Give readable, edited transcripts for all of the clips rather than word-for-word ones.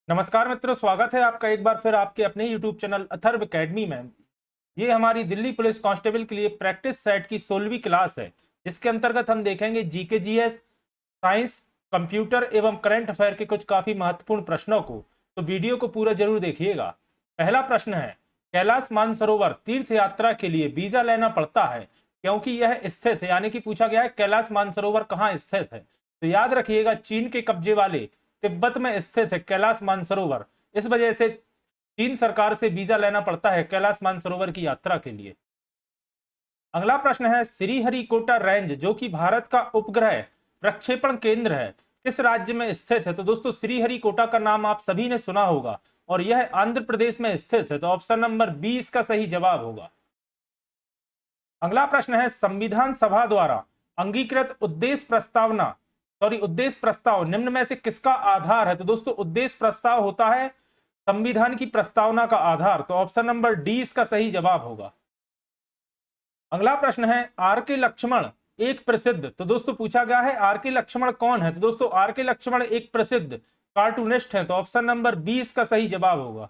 नमस्कार मित्रों, स्वागत है आपका एक बार फिर आपके अपने YouTube चैनल अथर्व एकेडमी में। ये हमारी दिल्ली पुलिस कांस्टेबल के लिए प्रैक्टिस सेट की 16वीं क्लास है, जिसके अंतर्गत हम देखेंगे जीके, जीएस, साइंस, कंप्यूटर एवं करंट अफेयर के कुछ काफी महत्वपूर्ण प्रश्नों को। तो वीडियो को पूरा जरूर देखिएगा। पहला प्रश्न है, कैलाश मानसरोवर तीर्थ यात्रा के लिए वीजा लेना पड़ता है क्योंकि यह स्थित है, यानी कि पूछा गया है कैलाश मानसरोवर कहाँ स्थित है। तो याद रखिएगा, चीन के कब्जे वाले तिब्बत में स्थित है कैलाश मानसरोवर। इस वजह से चीन सरकार से वीजा लेना पड़ता है कैलाश मानसरोवर की यात्रा के लिए। अगला प्रश्न है, श्रीहरिकोटा रेंज जो कि भारत का उपग्रह प्रक्षेपण केंद्र है, किस राज्य में स्थित है। तो दोस्तों, श्रीहरिकोटा का नाम आप सभी ने सुना होगा और यह आंध्र प्रदेश में स्थित है। तो ऑप्शन नंबर 20 का सही जवाब होगा। अगला प्रश्न है, संविधान सभा द्वारा अंगीकृत उद्देश्य प्रस्ताव निम्न में से किसका आधार है। तो दोस्तों, उद्देश्य प्रस्ताव होता है संविधान की प्रस्तावना का आधार। तो ऑप्शन नंबर डी इसका सही जवाब होगा। अगला प्रश्न है, आर के लक्ष्मण एक प्रसिद्ध, तो दोस्तों पूछा गया है आर के लक्ष्मण कौन है। तो दोस्तों, आर के लक्ष्मण एक प्रसिद्ध कार्टूनिस्ट है। तो ऑप्शन नंबर 20 का सही जवाब होगा।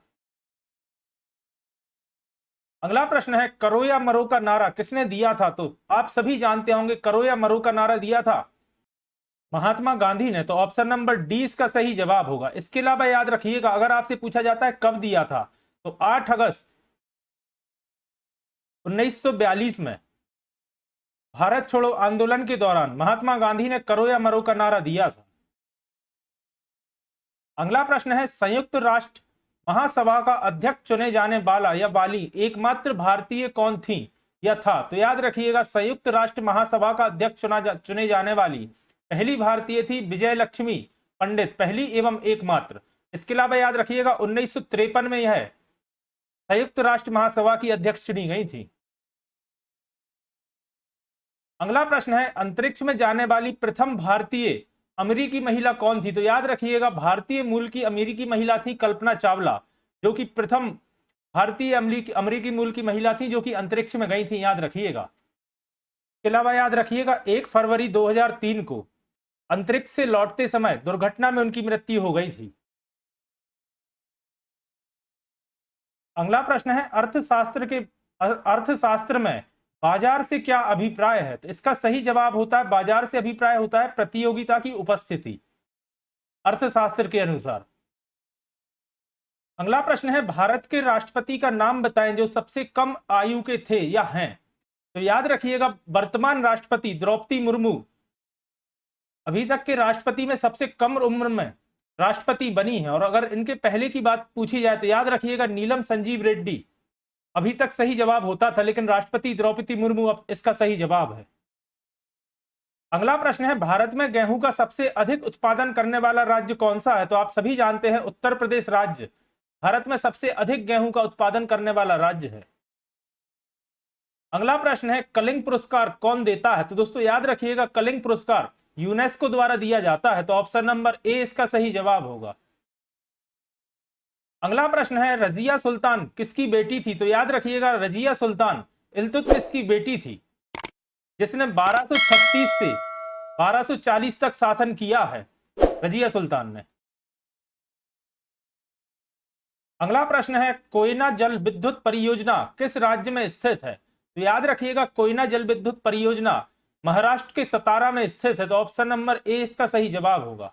अगला प्रश्न है, करो या मरो का नारा किसने दिया था। तो आप सभी जानते होंगे, करो या मरो का नारा दिया था महात्मा गांधी ने। तो ऑप्शन नंबर डी इसका सही जवाब होगा। इसके अलावा याद रखिएगा, अगर आपसे पूछा जाता है कब दिया था, तो 8 अगस्त 1942 में भारत छोड़ो आंदोलन के दौरान महात्मा गांधी ने करो या मरो का नारा दिया था। अगला प्रश्न है, संयुक्त राष्ट्र महासभा का अध्यक्ष चुने जाने वाला या वाली एकमात्र भारतीय कौन थी या था। तो याद रखिएगा, संयुक्त राष्ट्र महासभा का अध्यक्ष चुने जाने वाली पहली भारतीय थी विजय लक्ष्मी पंडित, पहली एवं एकमात्र। इसके अलावा याद रखिएगा, 1953 में यह संयुक्त राष्ट्र महासभा की अध्यक्ष चुनी गई थी। अगला प्रश्न है, अंतरिक्ष में जाने वाली प्रथम भारतीय अमेरिकी महिला कौन थी। तो याद रखिएगा, भारतीय मूल की अमेरिकी महिला थी कल्पना चावला, जो कि प्रथम भारतीय अमेरिकी मूल की महिला थी जो कि अंतरिक्ष में गई थी, याद रखिएगा। इसके अलावा याद रखिएगा, 1 फरवरी 2003 को अंतरिक्ष से लौटते समय दुर्घटना में उनकी मृत्यु हो गई थी। अगला प्रश्न है, अर्थशास्त्र में बाजार से क्या अभिप्राय है। तो इसका सही जवाब होता है, बाजार से अभिप्राय होता है प्रतियोगिता की उपस्थिति, अर्थशास्त्र के अनुसार। अगला प्रश्न है, भारत के राष्ट्रपति का नाम बताएं जो सबसे कम आयु के थे या हैं। तो याद रखिएगा, वर्तमान राष्ट्रपति द्रौपदी मुर्मू अभी तक के राष्ट्रपति में सबसे कम उम्र में राष्ट्रपति बनी है। और अगर इनके पहले की बात पूछी जाए तो याद रखिएगा, नीलम संजीव रेड्डी अभी तक सही जवाब होता था, लेकिन राष्ट्रपति द्रौपदी मुर्मू अब इसका सही जवाब है। अगला प्रश्न है, भारत में गेहूं का सबसे अधिक उत्पादन करने वाला राज्य कौन सा है। तो आप सभी जानते हैं, उत्तर प्रदेश राज्य भारत में सबसे अधिक गेहूं का उत्पादन करने वाला राज्य है। अगला प्रश्न है, कलिंग पुरस्कार कौन देता है। तो दोस्तों याद रखिएगा, कलिंग पुरस्कार यूनेस्को द्वारा दिया जाता है। तो ऑप्शन नंबर ए इसका सही जवाब होगा। अगला प्रश्न है, रजिया सुल्तान किसकी बेटी थी। तो याद रखिएगा, रजिया सुल्तान इल्तुतमिश की बेटी थी, जिसने 1236 से 1240 तक शासन किया है, रजिया सुल्तान ने। अगला प्रश्न है, कोयना जल विद्युत परियोजना किस राज्य में स्थित है। तो याद रखिएगा, कोयना जल विद्युत परियोजना महाराष्ट्र के सतारा में स्थित है। तो ऑप्शन नंबर ए इसका सही जवाब होगा।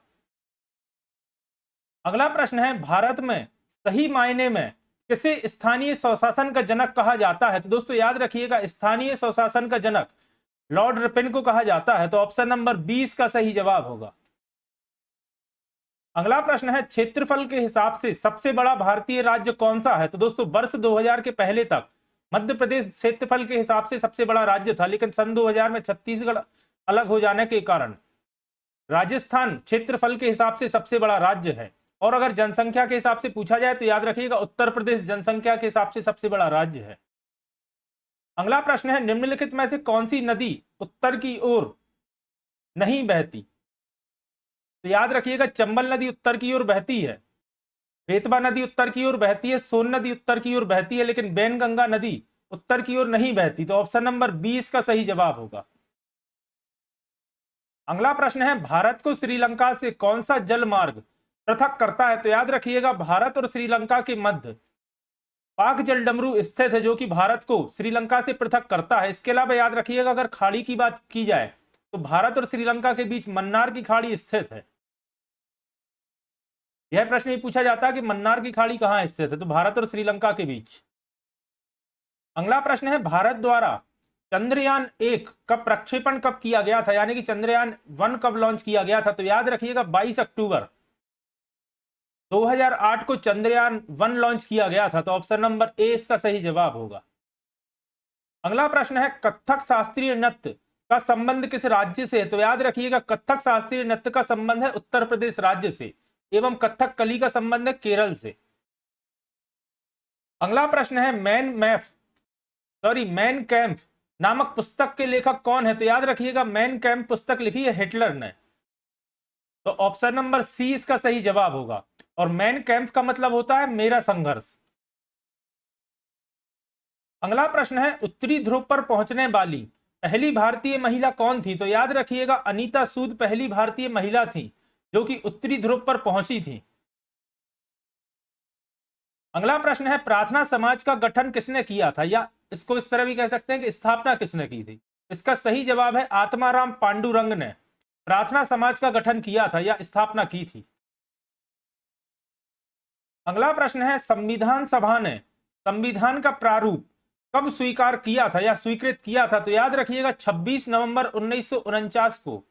अगला प्रश्न है, भारत में सही मायने में किसे स्थानीय स्वशासन का जनक कहा जाता है। तो दोस्तों याद रखिएगा, स्थानीय स्वशासन का जनक लॉर्ड रिपन को कहा जाता है। तो ऑप्शन नंबर 20 का सही जवाब होगा। अगला प्रश्न है, क्षेत्रफल के हिसाब से सबसे बड़ा भारतीय राज्य कौन सा है। तो दोस्तों, वर्ष 2000 के पहले तक मध्य प्रदेश क्षेत्रफल के हिसाब से सबसे बड़ा राज्य था, लेकिन सन 2000 में छत्तीसगढ़ अलग हो जाने के कारण राजस्थान क्षेत्रफल के हिसाब से सबसे बड़ा राज्य है। और अगर जनसंख्या के हिसाब से पूछा जाए तो याद रखिएगा, उत्तर प्रदेश जनसंख्या के हिसाब से सबसे बड़ा राज्य है। अगला प्रश्न है, निम्नलिखित में से कौन सी नदी उत्तर की ओर नहीं बहती। तो याद रखिएगा, चंबल नदी उत्तर की ओर बहती है, बेतवा नदी उत्तर की ओर बहती है, सोन नदी उत्तर की ओर बहती है, लेकिन बैनगंगा नदी उत्तर की ओर नहीं बहती। तो ऑप्शन नंबर 20 का सही जवाब होगा। अगला प्रश्न है, भारत को श्रीलंका से कौन सा जल मार्ग पृथक करता है? तो याद रखिएगा भारत और श्रीलंका के मध्य पाक जल डमरू स्थित है, जो कि भारत को श्रीलंका से पृथक करता है। इसके अलावा याद रखिएगा अगर खाड़ी की बात की जाए तो भारत और श्रीलंका के बीच मन्नार की खाड़ी स्थित है। यह प्रश्न ये पूछा जाता है कि मन्नार की खाड़ी कहां स्थित है, तो भारत और श्रीलंका के बीच। अगला प्रश्न है भारत द्वारा चंद्रयान 1 का प्रक्षेपण कब किया गया था, यानी कि चंद्रयान 1 कब लॉन्च किया गया था? तो याद रखिएगा 22 अक्टूबर 2008 को चंद्रयान 1 लॉन्च किया गया था। तो ऑप्शन नंबर ए इसका सही जवाब होगा। अगला प्रश्न है कथक शास्त्रीय नृत्य का संबंध किस राज्य से है? तो याद रखिएगा कथक शास्त्रीय नृत्य का संबंध है उत्तर प्रदेश राज्य से, एवं कथक कली का संबंध है केरल से। अगला प्रश्न है मैन कैम्प नामक पुस्तक के लेखक कौन है? तो याद रखिएगा मैन कैम्प पुस्तक लिखी है हिटलर ने। तो ऑप्शन नंबर सी इसका सही जवाब होगा। और मैन कैम्प का मतलब होता है मेरा संघर्ष। अगला प्रश्न है उत्तरी ध्रुव पर पहुंचने वाली पहली भारतीय महिला कौन थी? तो याद रखिएगा अनीता सूद पहली भारतीय महिला थी जो कि उत्तरी ध्रुव पर पहुंची थी। अगला प्रश्न है प्रार्थना समाज का गठन किसने किया था, या इसको इस तरह भी कह सकते हैं कि स्थापना किसने की थी? इसका सही जवाब है आत्माराम पांडुरंग ने प्रार्थना समाज का गठन किया था या स्थापना की थी। अगला प्रश्न है संविधान सभा ने संविधान का प्रारूप कब स्वीकार किया था या स्वीकृत किया था? तो याद रखिएगा 26 नवंबर 1949 को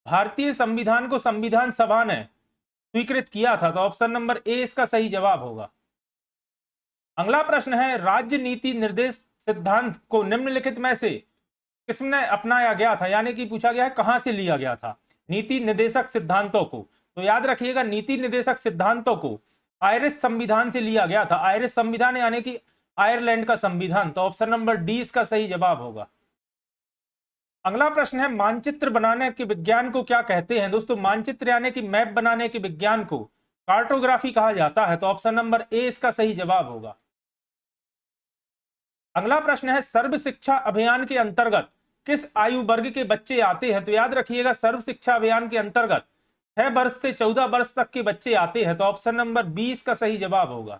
भारतीय संविधान को संविधान सभा ने स्वीकृत किया था। तो ऑप्शन नंबर ए इसका सही जवाब होगा। अगला प्रश्न है राज्य नीति निर्देश सिद्धांत को निम्नलिखित में से किसने अपनाया गया था, यानी कि पूछा गया है कहां से लिया गया था नीति निर्देशक सिद्धांतों को? तो याद रखिएगा नीति निर्देशक सिद्धांतों को आयरिश संविधान से लिया गया था। आयरिश संविधान यानी कि आयरलैंड का संविधान। तो ऑप्शन नंबर डी इसका सही जवाब होगा। अगला प्रश्न है मानचित्र बनाने के विज्ञान को क्या कहते हैं? दोस्तों मानचित्र यानी कि मैप बनाने के विज्ञान को कार्टोग्राफी कहा जाता है। तो ऑप्शन नंबर ए इसका सही जवाब होगा। अगला प्रश्न है सर्व शिक्षा अभियान के अंतर्गत किस आयु वर्ग के बच्चे आते हैं? तो याद रखिएगा सर्व शिक्षा अभियान के अंतर्गत 6 वर्ष से 14 वर्ष तक के बच्चे आते हैं। तो ऑप्शन नंबर बी इसका सही जवाब होगा।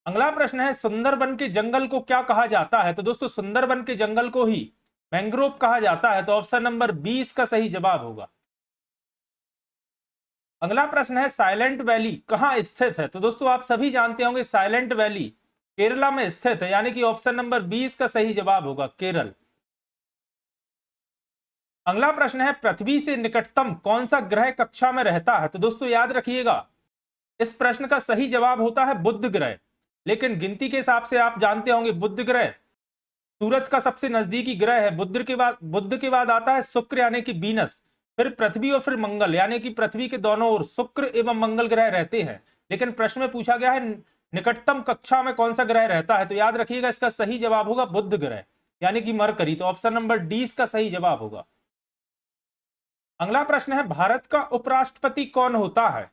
अगला प्रश्न है सुंदरबन के जंगल को क्या कहा जाता है? तो दोस्तों सुंदरबन के जंगल को ही मैंग्रोव कहा जाता है। तो ऑप्शन नंबर बी इसका सही जवाब होगा। अगला प्रश्न है साइलेंट वैली कहां स्थित है? तो दोस्तों आप सभी जानते होंगे साइलेंट वैली केरला में स्थित है, यानी कि ऑप्शन नंबर 20 का सही जवाब होगा केरल। अगला प्रश्न है पृथ्वी से निकटतम कौन सा ग्रह कक्षा में रहता है? तो दोस्तों याद रखिएगा इस प्रश्न का सही जवाब होता है बुध ग्रह, लेकिन गिनती के हिसाब से आप जानते होंगे बुध ग्रह सूरज का सबसे नजदीकी ग्रह है। बुध के बाद आता है शुक्र यानी कि वीनस, फिर पृथ्वी और फिर मंगल, यानी कि पृथ्वी के दोनों ओर शुक्र एवं मंगल ग्रह रहते हैं। लेकिन प्रश्न में पूछा गया है निकटतम कक्षा में कौन सा ग्रह रहता है? तो याद रखिएगा इसका सही जवाब होगा बुध ग्रह यानी कि मरकरी। तो ऑप्शन नंबर डी इसका सही जवाब होगा। अगला प्रश्न है भारत का उपराष्ट्रपति कौन होता है?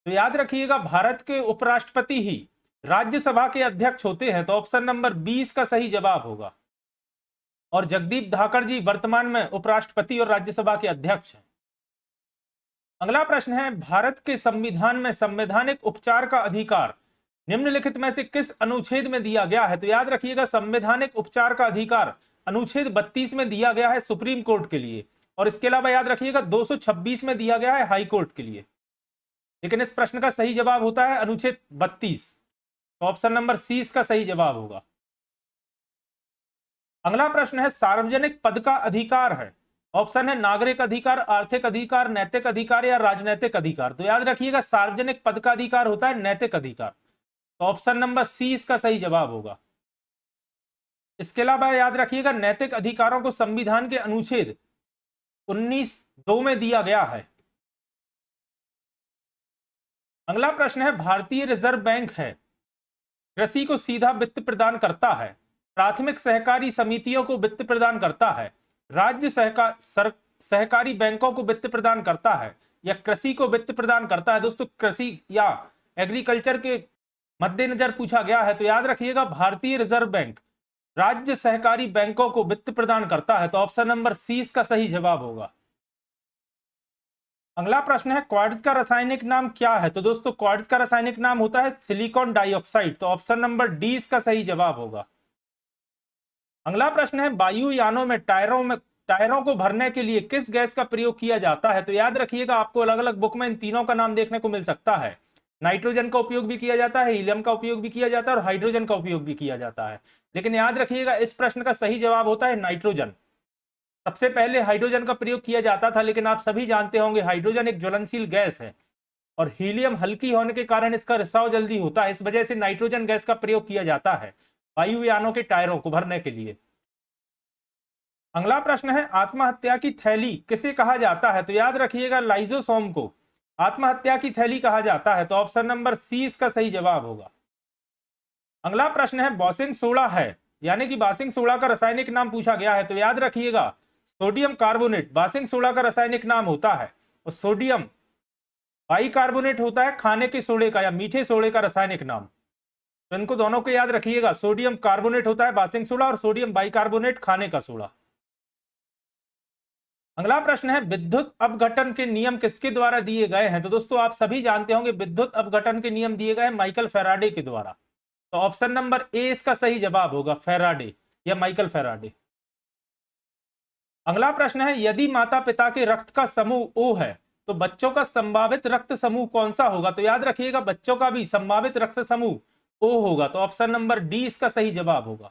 तो याद रखिएगा भारत के उपराष्ट्रपति ही राज्यसभा के अध्यक्ष होते हैं। तो ऑप्शन नंबर 20 का सही जवाब होगा। और जगदीप धाकड़ जी वर्तमान में उपराष्ट्रपति और राज्यसभा के अध्यक्ष हैं। अगला प्रश्न है भारत के संविधान में संवैधानिक उपचार का अधिकार निम्नलिखित में से किस अनुच्छेद में दिया गया है? तो याद रखिएगा संवैधानिक उपचार का अधिकार अनुच्छेद 32 में दिया गया है सुप्रीम कोर्ट के लिए, और इसके अलावा याद रखिएगा 226 में दिया गया है हाई कोर्ट के लिए। लेकिन इस प्रश्न का सही जवाब होता है अनुच्छेद 32। तो ऑप्शन नंबर सी इसका सही जवाब होगा। अगला प्रश्न है सार्वजनिक पद का अधिकार है, ऑप्शन है नागरिक अधिकार, आर्थिक अधिकार, नैतिक अधिकार या राजनैतिक अधिकार। तो याद रखिएगा सार्वजनिक पद का अधिकार होता है नैतिक अधिकार। तो ऑप्शन नंबर सी इसका सही जवाब होगा। इसके अलावा याद रखिएगा नैतिक अधिकारों को संविधान के अनुच्छेद 19(2) में दिया गया है। अगला प्रश्न है भारतीय रिजर्व बैंक है कृषि को सीधा वित्त प्रदान करता है, प्राथमिक सहकारी समितियों को वित्त प्रदान करता है, राज्य सहकारी बैंकों को वित्त प्रदान करता है, या कृषि को वित्त प्रदान करता है? दोस्तों कृषि या एग्रीकल्चर के मद्देनजर पूछा गया है। तो याद रखिएगा भारतीय रिजर्व बैंक राज्य सहकारी बैंकों को वित्त प्रदान करता है। तो ऑप्शन नंबर सी इसका सही जवाब होगा। अगला प्रश्न है क्वार्ट्ज का रासायनिक नाम क्या है? तो दोस्तों क्वार्ट्ज का रासायनिक नाम होता है सिलिकॉन डाइऑक्साइड। तो ऑप्शन नंबर डी इसका सही जवाब होगा। अगला प्रश्न है वायुयानों में टायरों को भरने के लिए किस गैस का प्रयोग किया जाता है? तो याद रखिएगा, आपको अलग अलग बुक में इन तीनों का नाम देखने को मिल सकता है। नाइट्रोजन का उपयोग भी किया जाता है, हीलियम का उपयोग भी किया जाता है और हाइड्रोजन का उपयोग भी किया जाता है। लेकिन याद रखिएगा, इस प्रश्न का सही जवाब होता है नाइट्रोजन। सबसे पहले हाइड्रोजन का प्रयोग किया जाता था, लेकिन आप सभी जानते होंगे हाइड्रोजन एक ज्वलनशील गैस है और हीलियम हल्की होने के कारण इसका रिसाव जल्दी होता है। इस वजह से नाइट्रोजन गैस का प्रयोग किया जाता है वायुयानों के टायरों को भरने के लिए। अगला प्रश्न है आत्महत्या की थैली किसे कहा जाता है? तो याद रखिएगा लाइजोसोम को आत्महत्या की थैली कहा जाता है। तो ऑप्शन नंबर सी इसका सही जवाब होगा। अगला प्रश्न है बॉसिंग सोडा है, यानी कि बासिंग सोडा का रासायनिक नाम पूछा गया है। तो याद रखिएगा सोडियम कार्बोनेट बासिंग सोडा का रासायनिक नाम होता है और सोडियम बाइकार्बोनेट होता है खाने के सोडे का या मीठे सोडे का रासायनिक नाम। तो इनको दोनों को याद रखिएगा, सोडियम कार्बोनेट होता है बासिंग सोडा और सोडियम बाइकार्बोनेट खाने का सोडा। अगला प्रश्न है विद्युत अपघटन के नियम किसके द्वारा दिए गए हैं? तो दोस्तों आप सभी जानते होंगे विद्युत अपघटन के नियम दिए गए माइकल फैराडे के द्वारा। तो ऑप्शन नंबर ए इसका सही जवाब होगा, फैराडे या माइकल फैराडे। अगला प्रश्न है यदि माता पिता के रक्त का समूह ओ है तो बच्चों का संभावित रक्त समूह कौन सा होगा? तो याद रखिएगा बच्चों का भी संभावित रक्त समूह ओ होगा। तो ऑप्शन नंबर डी इसका सही जवाब होगा।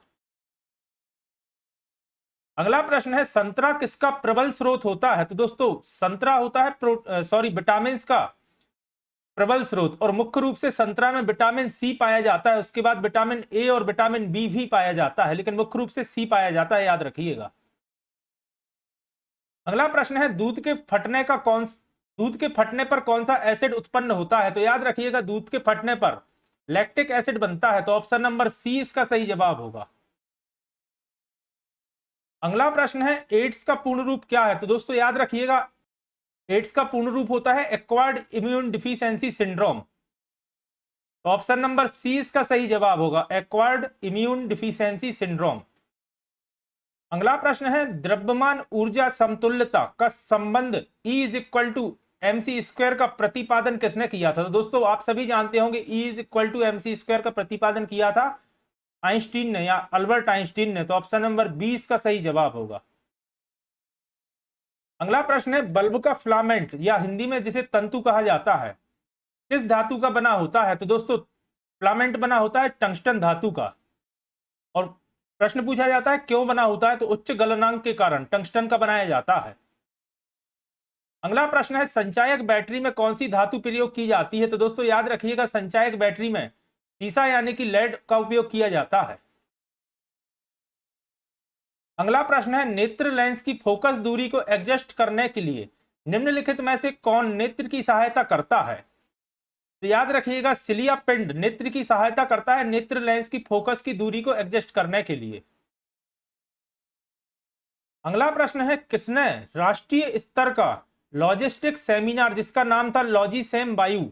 अगला प्रश्न है संतरा किसका प्रबल स्रोत होता है? तो दोस्तों संतरा होता है विटामिन का प्रबल स्रोत और मुख्य रूप से संतरा में विटामिन सी पाया जाता है, उसके बाद विटामिन ए और विटामिन बी भी पाया जाता है, लेकिन मुख्य रूप से सी पाया जाता है, याद रखिएगा। अगला प्रश्न है दूध के फटने पर कौन सा एसिड उत्पन्न होता है? तो याद रखिएगा दूध के फटने पर लैक्टिक एसिड बनता है। तो ऑप्शन नंबर सी इसका सही जवाब होगा। अगला प्रश्न है एड्स का पूर्ण रूप क्या है? तो दोस्तों याद रखिएगा एड्स का पूर्ण रूप होता है एक्वायर्ड इम्यून डिफिशियंसी सिंड्रोम। तो ऑप्शन नंबर सी इसका सही जवाब होगा, एक्वायर्ड इम्यून डिफिशियंसी सिंड्रोम। अगला प्रश्न है द्रव्यमान ऊर्जा समतुल्यता का संबंध E is equal to mc square का प्रतिपादन किसने किया था? तो दोस्तों आप सभी जानते होंगे E is equal to mc square का प्रतिपादन किया था आइंस्टीन ने या अल्बर्ट आइंस्टीन ने। तो ऑप्शन नंबर 20 का सही जवाब होगा। अगला प्रश्न है बल्ब का फिलामेंट या हिंदी में जिसे तंतु कहा जाता है किस धातु का बना होता है? तो दोस्तों फिलामेंट बना होता है टंगस्टन धातु का। और प्रश्न पूछा जाता है क्यों बना होता है? तो उच्च गलनांक के कारण टंगस्टन का बनाया जाता है। अगला प्रश्न है संचायक बैटरी में कौन सी धातु प्रयोग की जाती है? तो दोस्तों याद रखिएगा संचायक बैटरी में सीसा यानी कि लेड का उपयोग किया जाता है। अगला प्रश्न है नेत्र लेंस की फोकस दूरी को एडजस्ट करने के लिए निम्नलिखित में से कौन नेत्र की सहायता करता है? तो याद रखिएगा सिलिया पिंड नेत्र की सहायता करता है नेत्र लेंस की फोकस की दूरी को एडजस्ट करने के लिए। अगला प्रश्न है किसने राष्ट्रीय स्तर का लॉजिस्टिक सेमिनार जिसका नाम था लॉजी सेम वायु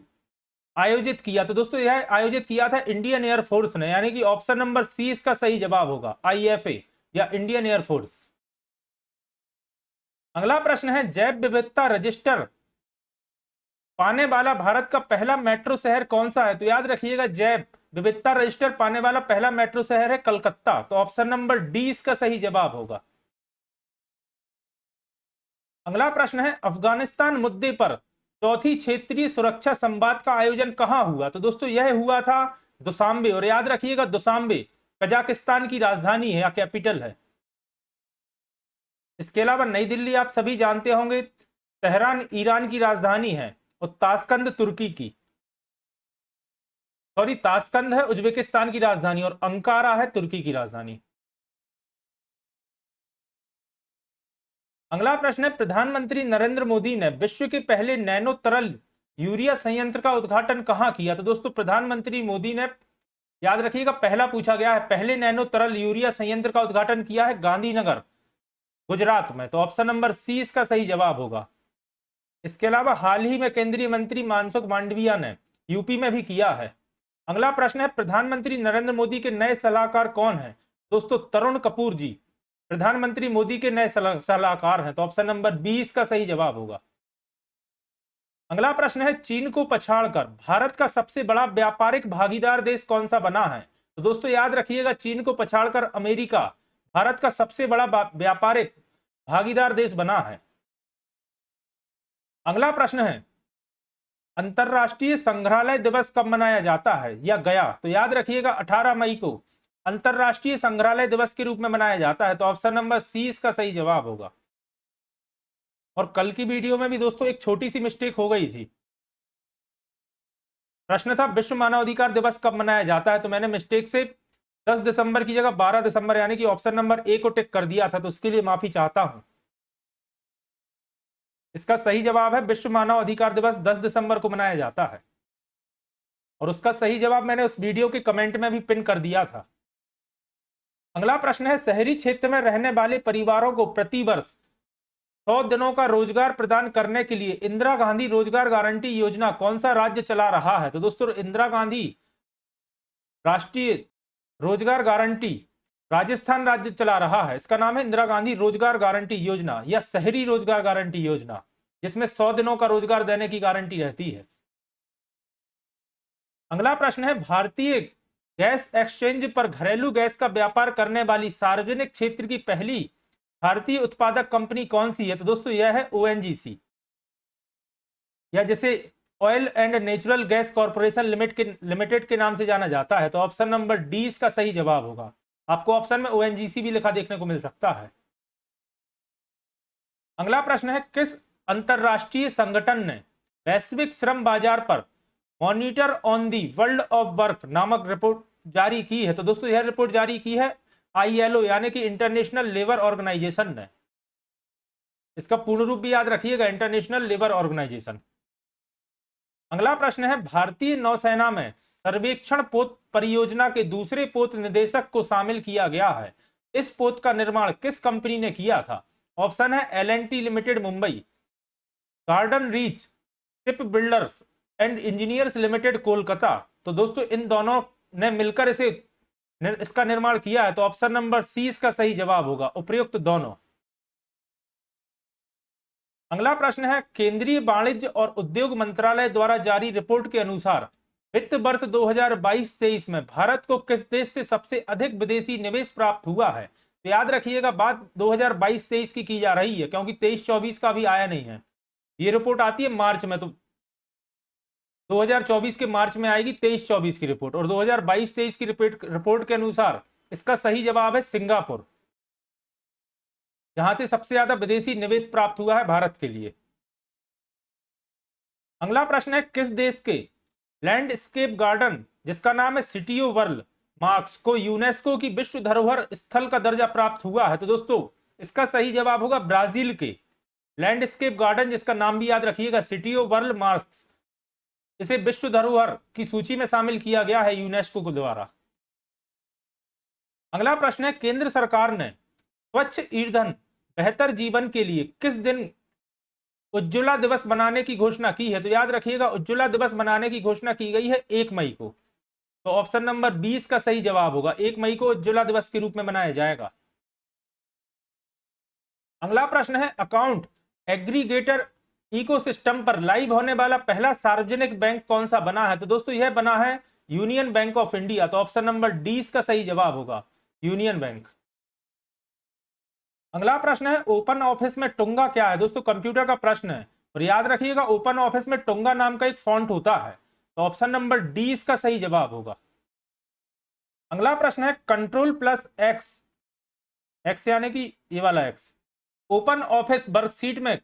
आयोजित किया? तो दोस्तों यह आयोजित किया था इंडियन एयरफोर्स ने, यानी कि ऑप्शन नंबर सी इसका सही जवाब होगा, आईएफए या इंडियन एयरफोर्स। अगला प्रश्न है जैव विविधता रजिस्टर पाने वाला भारत का पहला मेट्रो शहर कौन सा है? तो याद रखिएगा जैव विविधता रजिस्टर पाने वाला पहला मेट्रो शहर है कलकत्ता। तो ऑप्शन नंबर डी इसका सही जवाब होगा। अगला प्रश्न है अफगानिस्तान मुद्दे पर चौथी क्षेत्रीय सुरक्षा संवाद का आयोजन कहां हुआ? तो दोस्तों यह हुआ था दुशांबे, और याद रखिएगा दुशांबे कजाकिस्तान की राजधानी है या कैपिटल है। इसके अलावा नई दिल्ली आप सभी जानते होंगे, तेहरान ईरान की राजधानी है और ताशकंद है उज्बेकिस्तान की राजधानी और अंकारा है तुर्की की राजधानी। अगला प्रश्न है प्रधानमंत्री नरेंद्र मोदी ने विश्व के पहले नैनो तरल यूरिया संयंत्र का उद्घाटन कहां किया? तो दोस्तों प्रधानमंत्री मोदी ने, याद रखिएगा पहला पूछा गया है, पहले नैनो तरल यूरिया संयंत्र का उद्घाटन किया है गांधीनगर गुजरात में। तो ऑप्शन नंबर सी इसका सही जवाब होगा। इसके अलावा हाल ही में केंद्रीय मंत्री मनसुख मांडविया ने यूपी में भी किया है। अगला प्रश्न है प्रधानमंत्री नरेंद्र मोदी के नए सलाहकार कौन है? दोस्तों तरुण कपूर जी प्रधानमंत्री मोदी के नए सलाहकार हैं। तो ऑप्शन नंबर 20 का सही जवाब होगा। अगला प्रश्न है, चीन को पछाड़कर भारत का सबसे बड़ा व्यापारिक भागीदार देश कौन सा बना है? तो दोस्तों याद रखिएगा, चीन को पछाड़कर अमेरिका भारत का सबसे बड़ा व्यापारिक भागीदार देश बना है। अगला प्रश्न है, अंतरराष्ट्रीय संग्रहालय दिवस कब मनाया जाता है या गया? तो याद रखिएगा 18 मई को अंतरराष्ट्रीय संग्रहालय दिवस के रूप में मनाया जाता है। तो ऑप्शन नंबर सी इसका सही जवाब होगा। और कल की वीडियो में भी दोस्तों एक छोटी सी मिस्टेक हो गई थी। प्रश्न था विश्व मानवाधिकार दिवस कब मनाया जाता है, तो मैंने मिस्टेक से 10 दिसंबर की जगह 12 दिसंबर यानी कि ऑप्शन नंबर ए को टिक कर दिया था, तो उसके लिए माफी चाहता हूं। इसका सही जवाब है विश्व मानव अधिकार दिवस 10 दिसंबर को मनाया जाता है। और उसका सही जवाब मैंने उस वीडियो के कमेंट में भी पिन कर दिया था। अगला प्रश्न है, शहरी क्षेत्र में रहने वाले परिवारों को प्रतिवर्ष 100 दिनों का रोजगार प्रदान करने के लिए इंदिरा गांधी रोजगार गारंटी योजना कौन सा राज्य चला रहा है? तो दोस्तों इंदिरा गांधी राष्ट्रीय रोजगार गारंटी राजस्थान राज्य चला रहा है। इसका नाम है इंदिरा गांधी रोजगार गारंटी योजना या शहरी रोजगार गारंटी योजना, जिसमें 100 दिनों का रोजगार देने की गारंटी रहती है। अगला प्रश्न है, भारतीय गैस एक्सचेंज पर घरेलू गैस का व्यापार करने वाली सार्वजनिक क्षेत्र की पहली भारतीय उत्पादक कंपनी कौन सी है? तो दोस्तों यह है ओएनजीसी, या जिसे oil and natural gas corporation limited के नाम से जाना जाता है। तो ऑप्शन नंबर डी इसका सही जवाब होगा। आपको ऑप्शन में ओएनजीसी भी लिखा देखने को मिल सकता है। अगला प्रश्न है, किस अंतरराष्ट्रीय संगठन ने वैश्विक श्रम बाजार पर monitor on the world of work नामक रिपोर्ट जारी की है? तो दोस्तों यह रिपोर्ट जारी की है आईएलओ यानी कि इंटरनेशनल लेबर ऑर्गेनाइजेशन ने। इसका पूर्ण रूप भी याद रखिएगा, इंटरनेशनल लेबर ऑर्गेनाइजेशन। अगला प्रश्न है, भारतीय नौसेना में सर्वेक्षण पोत परियोजना के दूसरे पोत निदेशक को शामिल किया गया है। इस पोत का निर्माण किस कंपनी ने किया था? ऑप्शन है L&T limited Mumbai, garden reach ship builders and engineers limited Kolkata. तो दोस्तों इन दोनों ने मिलकर इसका निर्माण किया है। तो ऑप्शन नंबर सी इसका सही जवाब होगा, उपर्युक्त दोनों। अगला प्रश्न है, केंद्रीय वाणिज्य और उद्योग मंत्रालय द्वारा जारी रिपोर्ट के अनुसार वित्त वर्ष 2022-23 में भारत को किस देश से सबसे अधिक विदेशी निवेश प्राप्त हुआ है? तो याद रखिएगा बात 2022-23 की जा रही है, क्योंकि 23-24 का भी आया नहीं है। ये रिपोर्ट आती है मार्च में, तो 2024 के मार्च में आएगी 23-24 की रिपोर्ट। और 2022-23 की रिपोर्ट के अनुसार इसका सही जवाब है सिंगापुर, जहां से सबसे ज्यादा विदेशी निवेश प्राप्त हुआ है भारत के लिए। अगला प्रश्न है, किस देश के लैंडस्केप गार्डन जिसका नाम है सिटी ऑफ वर्ल्ड मार्क्स को यूनेस्को की विश्व धरोहर स्थल का दर्जा प्राप्त हुआ है? तो दोस्तों इसका सही जवाब होगा ब्राजील के लैंडस्केप गार्डन, जिसका नाम भी याद रखिएगा सिटी ऑफ वर्ल्ड मार्क्स। इसे विश्व धरोहर की सूची में शामिल किया गया है यूनेस्को के द्वारा। अगला प्रश्न है, केंद्र सरकार ने स्वच्छ ईंधन बेहतर जीवन के लिए किस दिन उज्ज्वला दिवस मनाने की घोषणा की है? तो याद रखिएगा उज्ज्वला दिवस मनाने की घोषणा की गई है 1 मई को। तो ऑप्शन नंबर 20 का सही जवाब होगा, 1 मई को उज्ज्वला दिवस के रूप में मनाया जाएगा। अगला प्रश्न है, अकाउंट एग्रीगेटर इकोसिस्टम पर लाइव होने वाला पहला सार्वजनिक बैंक कौन सा बना है? तो दोस्तों यह बना है यूनियन बैंक ऑफ इंडिया। तो ऑप्शन नंबर डी इसका सही जवाब होगा, यूनियन बैंक। अगला प्रश्न है, ओपन ऑफिस में टुंगा क्या है? दोस्तों कंप्यूटर का प्रश्न है, और याद रखिएगा ओपन ऑफिस में टुंगा नाम का एक फॉन्ट होता है। तो ऑप्शन नंबर डी इसका सही जवाब होगा। अगला प्रश्न है, कंट्रोल प्लस एक्स, एक्स यानी कि ये वाला एक्स, ओपन ऑफिस वर्कशीट में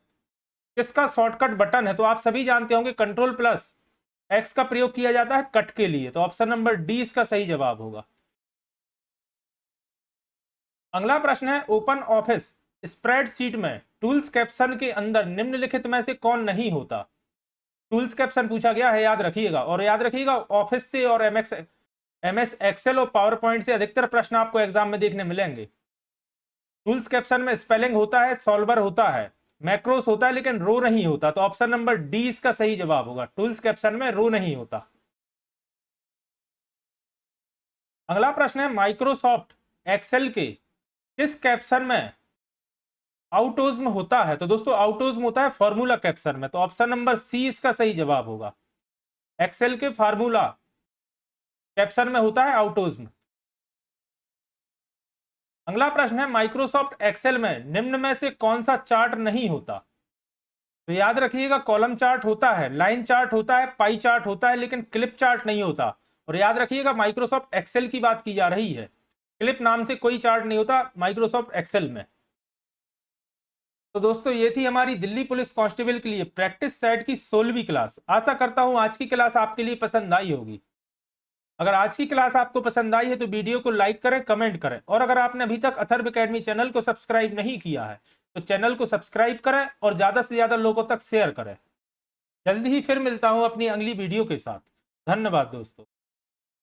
किसका शॉर्टकट बटन है? तो आप सभी जानते होंगे कंट्रोल प्लस एक्स का प्रयोग किया जाता है कट के लिए। तो ऑप्शन नंबर डी इसका सही जवाब होगा। अगला प्रश्न है, ओपन ऑफिस स्प्रेडशीट में टूल्स कैप्शन के अंदर निम्नलिखित में से कौन नहीं होता? टूल्स कैप्शन पूछा गया है, याद रखिएगा। और याद रखिएगा ऑफिस से और एमएस एक्सेल और पावर पॉइंट से अधिकतर प्रश्न आपको एग्जाम में देखने मिलेंगे। टूल्स कैप्शन में स्पेलिंग होता है, सॉल्वर होता है, मैक्रोस होता है, लेकिन रो नहीं होता। तो ऑप्शन नंबर डी इसका सही जवाब होगा, टूल्स कैप्शन में रो नहीं होता। अगला प्रश्न है, माइक्रोसॉफ्ट एक्सेल के किस कैप्शन में आउटोज्म होता है, तो दोस्तों आउटोज्म होता है फॉर्मूला कैप्चर में, तो ऑप्शन नंबर सी इसका सही जवाब होगा। एक्सेल के फार्मूला कैप्चर में होता है आउटोज्म। अगला प्रश्न है, माइक्रोसॉफ्ट एक्सेल में निम्न में से कौन सा चार्ट नहीं होता? तो याद रखिएगा, कॉलम चार्ट होता है, लाइन चार्ट होता है, पाई चार्ट होता है, लेकिन क्लिप चार्ट नहीं होता। और याद रखिएगा माइक्रोसॉफ्ट एक्सेल की बात की जा रही है, क्लिप नाम से कोई चार्ट नहीं होता माइक्रोसॉफ्ट एक्सेल में। तो दोस्तों ये थी हमारी दिल्ली पुलिस कांस्टेबल के लिए प्रैक्टिस सेट की 16वीं क्लास। आशा करता हूं आज की क्लास आपके लिए पसंद आई होगी। अगर आज की क्लास आपको पसंद आई है तो वीडियो को लाइक करें, कमेंट करें, और अगर आपने अभी तक अथर्व एकेडमी चैनल को सब्सक्राइब नहीं किया है तो चैनल को सब्सक्राइब करें और ज्यादा से ज्यादा लोगों तक शेयर करें। जल्दी ही फिर मिलता हूं अपनी अगली वीडियो के साथ। धन्यवाद दोस्तों।